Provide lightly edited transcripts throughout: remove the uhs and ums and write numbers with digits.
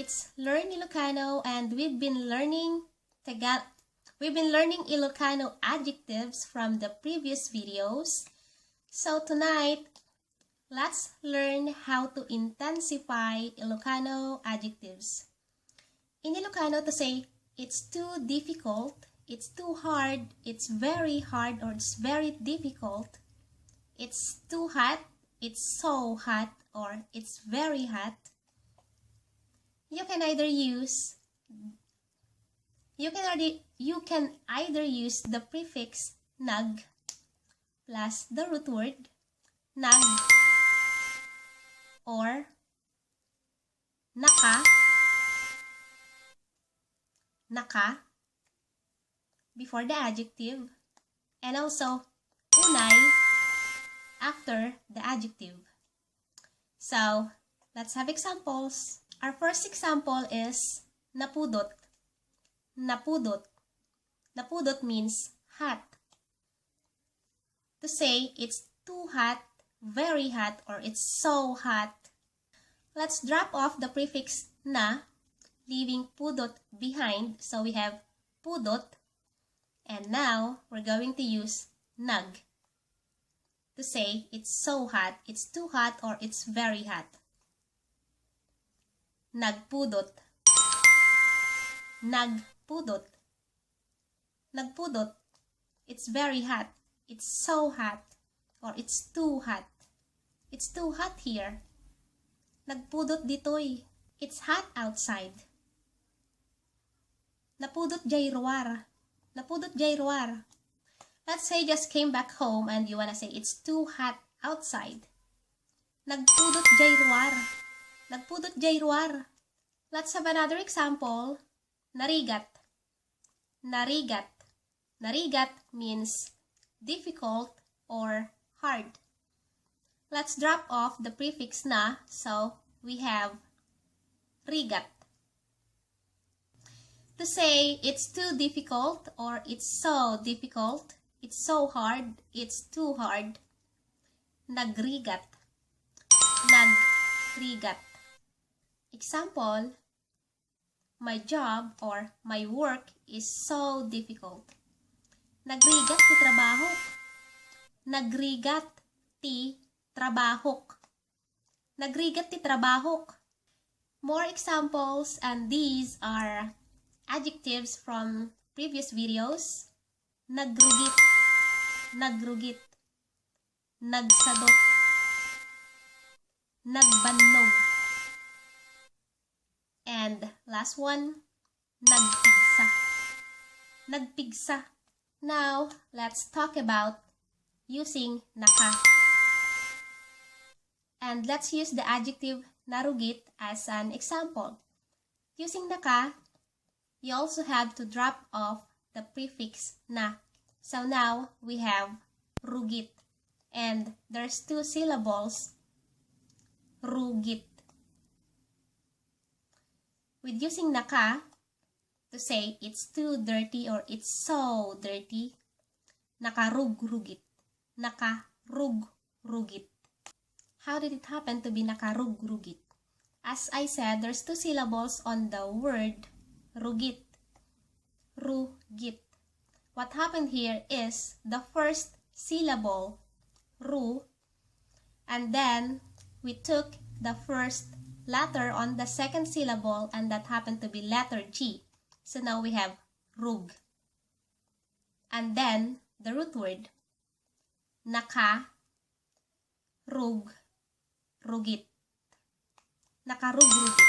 It's Learn Ilocano, and we've been learning Ilocano adjectives from the previous videos. So tonight, let's learn how to intensify Ilocano adjectives. In Ilocano, to say it's too difficult, it's too hard, it's very hard, or it's very difficult, it's too hot, it's so hot, or it's very hot, you can either use the prefix nag plus the root word nag or naka before the adjective, and also unay after the adjective. So let's have examples. Our first example is Napudot. Napudot. Napudot means hot. To say it's too hot, very hot, or it's so hot. Let's drop off the prefix na, leaving pudot behind. So we have pudot. And now we're going to use nag to say it's so hot, it's too hot, or it's very hot. Nagpudot. Nagpudot. Nagpudot. It's very hot. It's so hot. Or it's too hot. It's too hot here. Nagpudot ditoy. It's hot outside. Napudot jay ruwar. Napudot jay ruwar. Let's say you just came back home and you wanna say it's too hot outside. Nagpudot jay ruwar. Nagpudot jay ruwar. Let's have another example. Narigat. Narigat. Narigat means difficult or hard. Let's drop off the prefix na, so we have rigat. To say it's too difficult or it's so difficult, it's so hard, it's too hard. Nagrigat. Nagrigat. Example, my job or my work is so difficult. Nagrigat ti trabahok. Nagrigat ti trabahok. Nagrigat ti trabahok. More examples, and these are adjectives from previous videos. Nagrugit. Nagrugit. Nagsadot. Nagbannog. And last one, nagpigsa. Nagpigsa. Now, let's talk about using naka. And let's use the adjective narugit as an example. Using naka, you also have to drop off the prefix na. So now, we have rugit. And there's two syllables, rugit. With using naka, to say it's too dirty or it's so dirty, nakarugrugit. Nakarugrugit. How did it happen to be nakarugrugit? As I said, there's two syllables on the word rugit. Rugit. What happened here is the first syllable, ru, and then we took the first letter on the second syllable, and that happened to be letter G. So now we have rug. And then the root word, naka, rug, rugit. Nakarugrugit.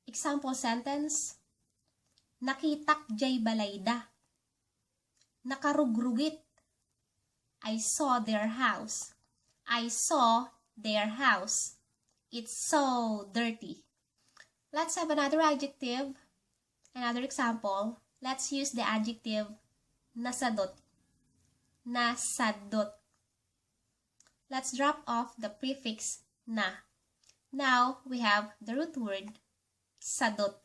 Example sentence, nakitak jay balayda. Nakarugrugit. I saw their house. I saw their house. It's so dirty. Let's have another adjective, another example. Let's use the adjective nasadot. Nasadot. Let's drop off the prefix na. Now we have the root word sadot.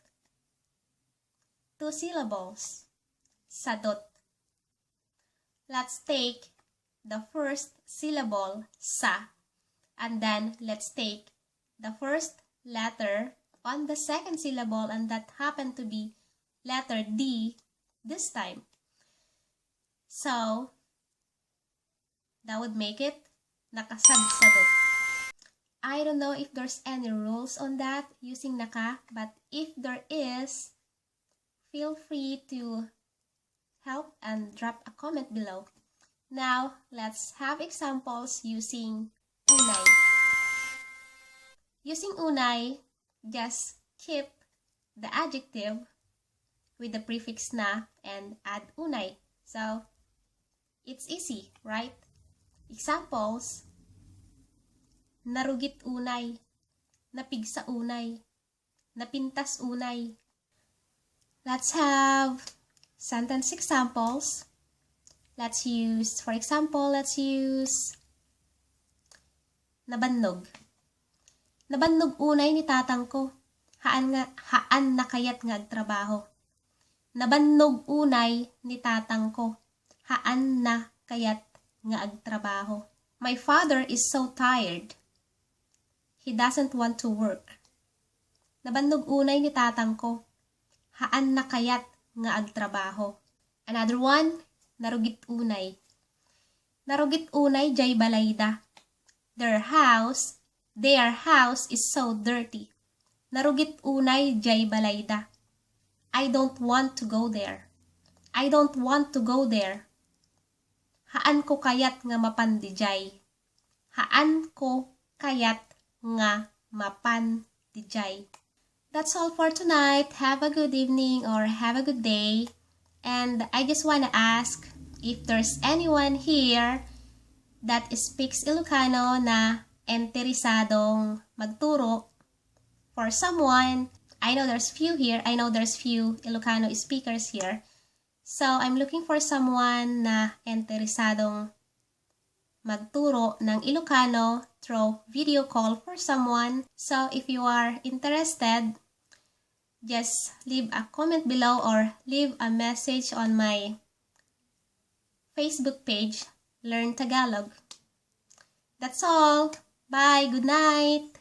Two syllables, sadot. Let's take the first syllable sa, and then let's take the first letter on the second syllable, and that happened to be letter D this time. So, that would make it nakasagsagot. I don't know if there's any rules on that using naka, but if there is, feel free to help and drop a comment below. Now, let's have examples using unay. Using unay, just keep the adjective with the prefix na and add unay. So, it's easy, right? Examples: narugit unay, napigsa unay, napintas unay. Let's have sentence examples. Let's use nabannog. Nabannog unay ni tatang ko. Haan na kayat nga agtrabaho. Nabannog unay ni tatang ko. Haan na kayat nga agtrabaho. My father is so tired. He doesn't want to work. Nabannog unay ni tatang ko. Haan na kayat nga agtrabaho. Another one, narugit unay. Narugit unay jay balayda. Their house is so dirty. Narugit unay jay balayda. I don't want to go there. I don't want to go there. Haan ko kayat nga mapan dijay. Haan ko kayat nga mapan dijay. That's all for tonight. Have a good evening or have a good day. And I just want to ask if there's anyone here that speaks Ilocano na interesadong magturo for someone. I know there's few here. I know there's few Ilocano speakers here. So, I'm looking for someone na interesadong magturo ng Ilocano through video call for someone. So, if you are interested, just leave a comment below or leave a message on my Facebook page, Learn Tagalog. That's all. Bye. Good night.